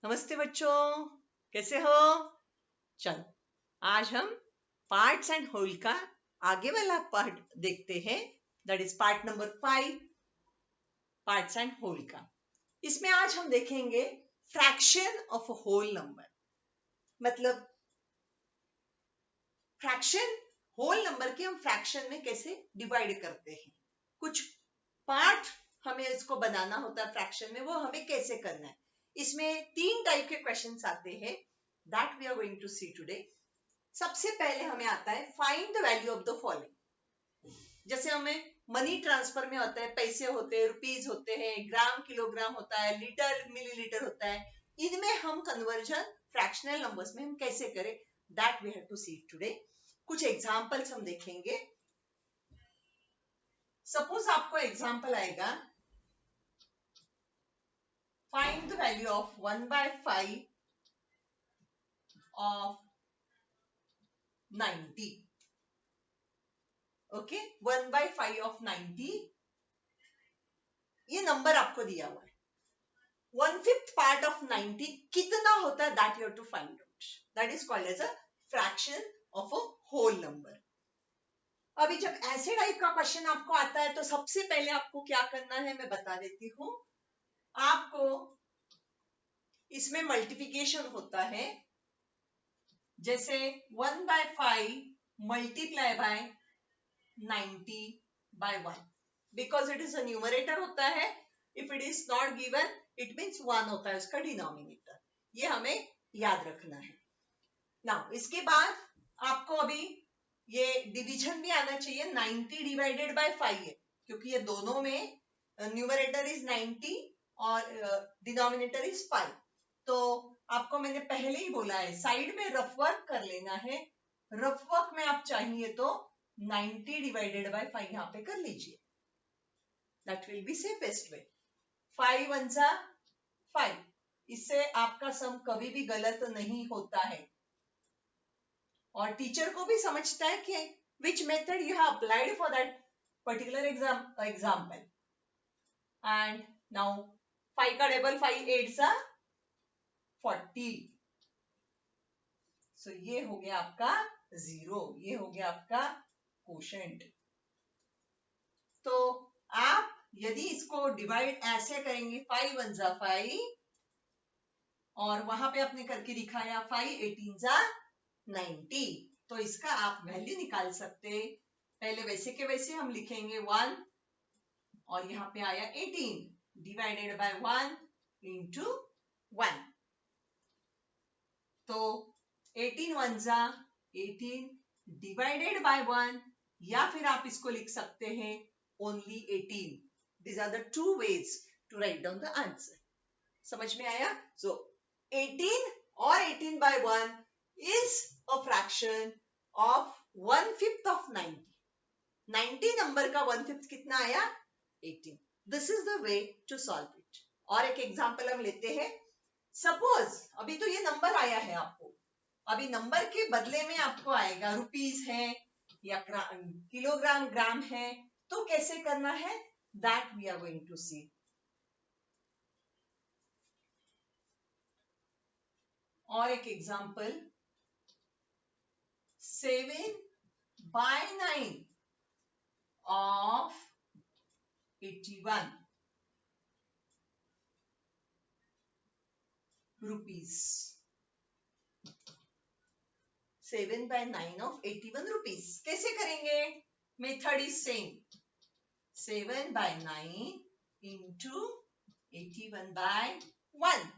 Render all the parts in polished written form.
नमस्ते बच्चों, कैसे हो? चलो, आज हम पार्ट्स एंड होल का आगे वाला पार्ट देखते हैं। That is part number 5, parts and whole का। इसमें आज हम देखेंगे fraction of a whole number. मतलब फ्रैक्शन, होल नंबर के हम फ्रैक्शन में कैसे डिवाइड करते हैं। कुछ पार्ट हमें इसको बनाना होता है फ्रैक्शन में, वो हमें कैसे करना है। इसमें 3 टाइप के क्वेश्चंस आते हैं that we are going to see today. सबसे पहले हमें आता है find the value of the following. जैसे हमें मनी ट्रांसफर में होता है, पैसे होते हैं, रुपीज होते हैं, ग्राम किलोग्राम होता है, लीटर मिलीलीटर होता है। इनमें हम कन्वर्जन फ्रैक्शनल नंबर्स में हम कैसे करें, that we have to see today. कुछ एग्जांपल्स हम देखेंगे। सपोज आपको एग्जांपल आएगा, find the value of 1/5 of 90। Okay, 1/5 of 90 ये नंबर आपको दिया हुआ है। 1/5 पार्ट ऑफ 90 कितना होता है, that you have to find out. That is called as a fraction of a whole number. अभी जब ऐसे टाइप का क्वेश्चन आपको आता है तो सबसे पहले आपको क्या करना है मैं बता देती हूँ। आपको इसमें मल्टीप्लिकेशन होता है, जैसे 1/5 multiply by 90/1, because it is a numerator होता है। If it is not given it means 1 होता है उसका डिनोमिनेटर। ये हमें याद रखना है ना। इसके बाद आपको अभी ये डिवीजन भी आना चाहिए। 90 डिवाइडेड बाय 5 है, क्योंकि ये दोनों में न्यूमरेटर इज 90 और डिनोमिनेटर इज 5। तो आपको मैंने पहले ही बोला है साइड में रफ वर्क कर लेना है। रफ वर्क में आप चाहिए तो 90 डिवाइडेड बाय 5 यहां पे कर लीजिए, that will be safest way. 5 1 जा 5, इससे आपका सम कभी भी गलत नहीं होता है और टीचर को भी समझता है कि which method you have applied for that particular example. And now 5 का टेबल 5 8 जा 40। सो ये हो गया आपका 0, ये हो गया आपका कोशेंट। तो आप यदि इसको डिवाइड ऐसे करेंगे 5 1 जा 5 और वहां पे आपने करके दिखाया 5 18 जा 90, तो इसका आप वैल्यू निकाल सकते। पहले वैसे के वैसे हम लिखेंगे 1 और यहाँ पे आया 18 डिवाइडेड बाय 1 इंटू 1। तो 18 1 जा 18 डिवाइडेड बाय 1, या फिर आप इसको लिख सकते हैं only 18। These are the two ways to write down the answer. समझ में आया? So 18 और 18/1 is a fraction of 1/5 of 90. 90 number का 1/5 कितना आया? 18. This is the way to solve it. और एक एग्जांपल हम लेते हैं। सपोज अभी तो ये नंबर आया है आपको, अभी नंबर के बदले में आपको आएगा रुपीस है या किलोग्राम ग्राम है, तो कैसे करना है, that we are going to see. और एक example, 7/9 of 81 rupees। 7/9 of 81 rupees कैसे करेंगे? Method is same, 7/9 into 81/1।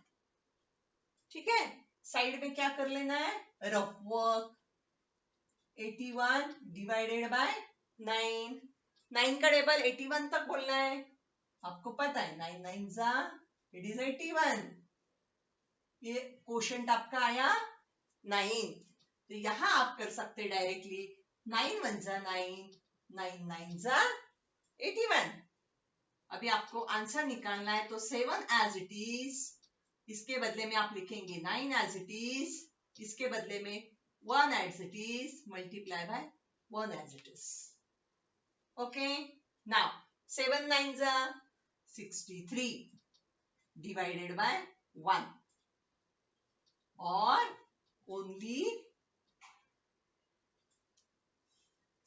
ठीक है, साइड में क्या कर लेना है, रफ वर्क। 81 डिवाइडेड बाय 9, 9 का टेबल 81 तक बोलना है, आपको पता है 9 9 जा इट इज 81। ये क्वोशंट आपका आया 9, तो यहां आप कर सकते डायरेक्टली 9 1 जा 9, 9 9 जा 81। अभी आपको आंसर निकालना है, तो 7 एज इट इज, इसके बदले में आप लिखेंगे 9 एज इट इज, इसके बदले में 1 as it is, multiply by 1 as it is. Okay, now 7 9 जा 63 डिवाइडेड बाय 1। और ओनली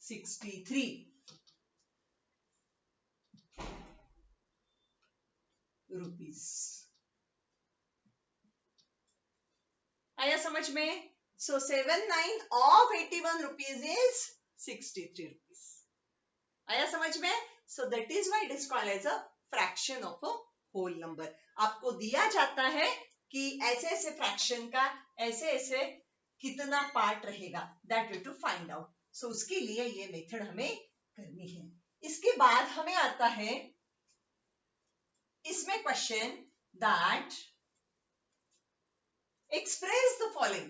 63 रुपीस। आया समझ में? So 79 of 81 rupees is 63 rupees. आया समझ में? So that is why it is called as a fraction of a whole number. आपको दिया जाता है कि ऐसे ऐसे फ्रैक्शन का ऐसे ऐसे कितना पार्ट रहेगा, that you to find out. So उसके लिए ये मेथड हमें करनी है। इसके बाद हमें आता है इसमें question that express the following.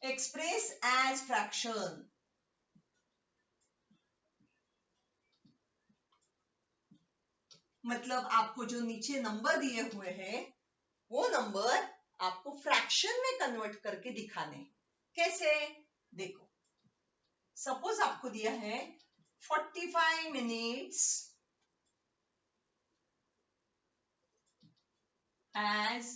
Express as fraction. मतलब आपको जो नीचे नंबर दिए हुए हैं वो नंबर आपको फ्रैक्शन में कन्वर्ट करके दिखाने। कैसे? देखो, सपोज आपको दिया है 45 minutes as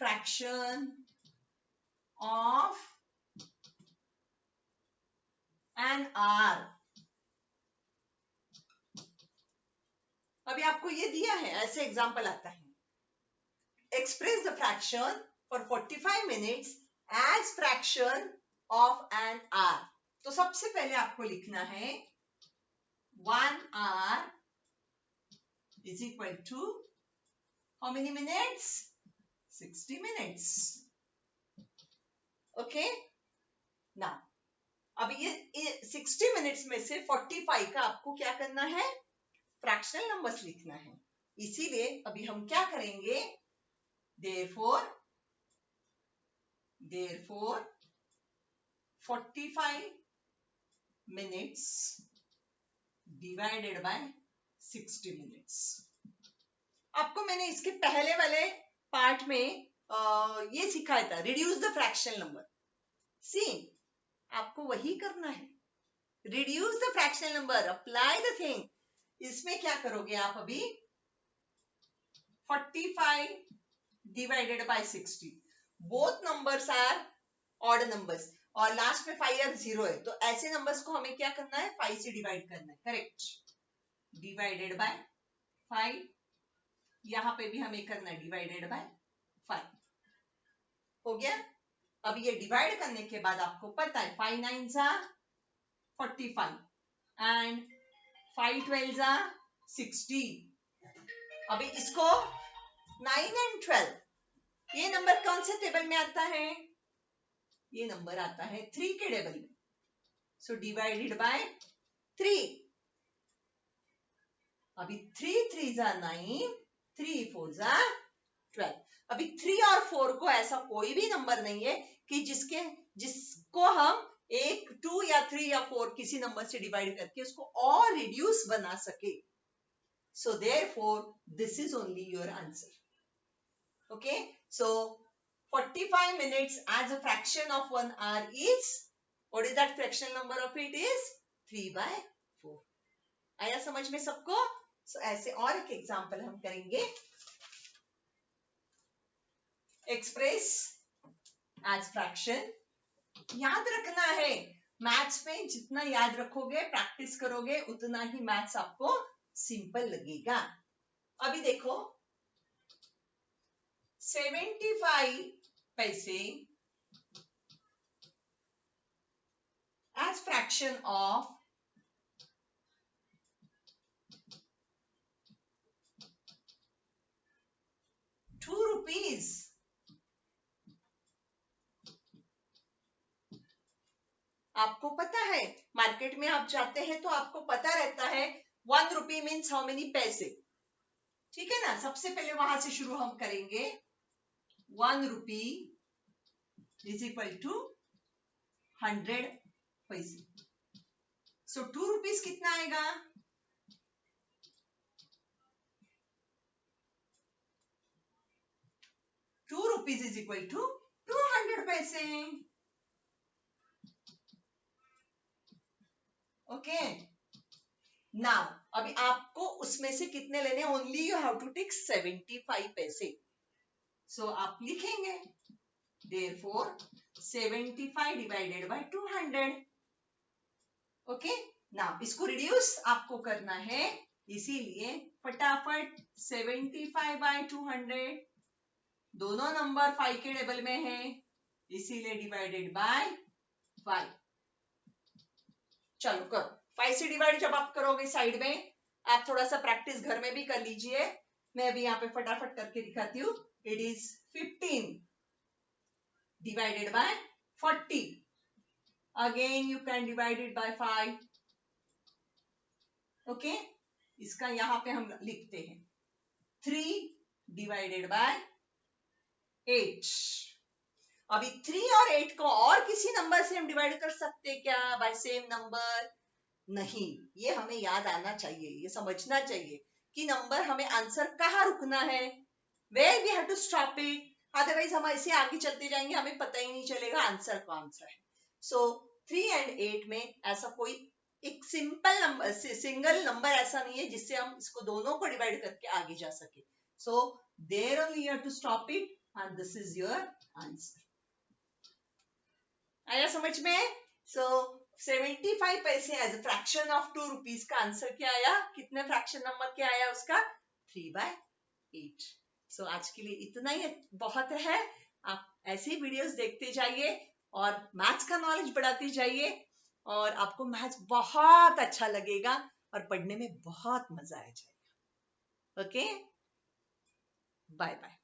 fraction of an hour। अभी आपको ये दिया है, ऐसे एग्जांपल आता है, express the fraction for 45 minutes as fraction of an hour। तो सबसे पहले आपको लिखना है 1 hour is equal to how many minutes? 60 minutes। Okay, ना अब ये 60 मिनट्स में से 45 का आपको क्या करना है? फ्रैक्शनल नंबर्स लिखना है। इसीलिए अभी हम क्या करेंगे? therefore 45 minutes divided by 60 minutes। आपको मैंने इसके पहले वाले पार्ट में ये सिखाया था, reduce the fractional number. See, आपको वही करना है, reduce the fractional number, apply the thing. इसमें क्या करोगे आप? अभी 45 divided by 60, both numbers are odd numbers और लास्ट में 5 या 0 है, तो ऐसे नंबर्स को हमें क्या करना है? 5 से डिवाइड करना है। करेक्ट, डिवाइडेड बाय 5, यहां पे भी हमें करना है डिवाइडेड बाय 5। हो गया? अब ये डिवाइड करने के बाद आपको पता है 5 9 जा 45 एंड 5 12 जा 60। अभी इसको 9 एंड 12, ये नंबर कौन से टेबल में आता है? ये नंबर आता है 3 के टेबल में। So divided by 3। अभी 3 3 जा 9, 3 4 जा 12। अभी 3 और 4 को ऐसा कोई भी नंबर नहीं है कि जिसको हम 1 2 या 3 या 4 किसी नंबर से डिवाइड करके उसको और रिड्यूस बना सके। So therefore this is only your answer. Okay, so 45 minutes as a fraction of 1 hour is, what is that fractional number of it is 3/4। आया समझ में सबको? सो ऐसे और एक एग्जांपल हम करेंगे। Express as fraction. याद रखना है, मैथ्स में जितना याद रखोगे, प्रैक्टिस करोगे, उतना ही मैथ्स आपको सिंपल लगेगा। अभी देखो 75 paise as fraction of 2 rupees. आपको पता है मार्केट में आप जाते हैं तो आपको पता रहता है 1 रुपी मीन्स हाउ मेनी पैसे। ठीक है ना? सबसे पहले वहां से शुरू हम करेंगे। 1 रुपी इज इक्वल टू 100 पैसे। सो 2 रुपीज कितना आएगा? 2 रुपीज इज इक्वल टू 200 पैसे। ओके, नाउ अभी आपको उसमें से कितने लेने, only you have to take 75 paise. So आप लिखेंगे therefore 75 divided by 200। Okay, now इसको रिड्यूस आपको करना है, इसीलिए फटाफट 75 बाय 200, दोनों नंबर 5 के टेबल में है, इसीलिए डिवाइडेड बाय 5। चलो करो, 5 से डिवाइड जब आप करोगे साइड में, आप थोड़ा सा प्रैक्टिस घर में भी कर लीजिए। मैं अभी यहाँ पे फटाफट करके दिखाती हूँ। It is 15 divided by 40. Again you can divide it by 5. Okay, इसका यहाँ पे हम लिखते हैं 3 divided by 8। अभी 3 और 8 को और किसी नंबर से हम डिवाइड कर सकते हैं क्या बाय सेम नंबर? नहीं, ये हमें याद आना चाहिए, ये समझना चाहिए कि नंबर हमें आंसर कहाँ रुकना है, where we have to stop it, otherwise हम ऐसे आगे चलते जाएंगे, हमें पता ही नहीं चलेगा आंसर कौन सा है। सो 3 and 8 में ऐसा कोई एक सिंपल नंबर, सिंगल नंबर ऐसा नहीं है जिससे हम इसको दोनों को डिवाइड करके आगे जा सके। So there only you have to stop it and this is your answer. आया समझ में? So 75 paise as a fraction of 2 rupees का आंसर क्या आया, कितने फ्रैक्शन नंबर क्या आया उसका, 3/8। सो आज के लिए इतना ही बहुत है। आप ऐसी वीडियोस देखते जाइए और मैथ्स का नॉलेज बढ़ाते जाइए और आपको मैथ्स बहुत अच्छा लगेगा और पढ़ने में बहुत मजा आ जाएगा। Okay, bye bye.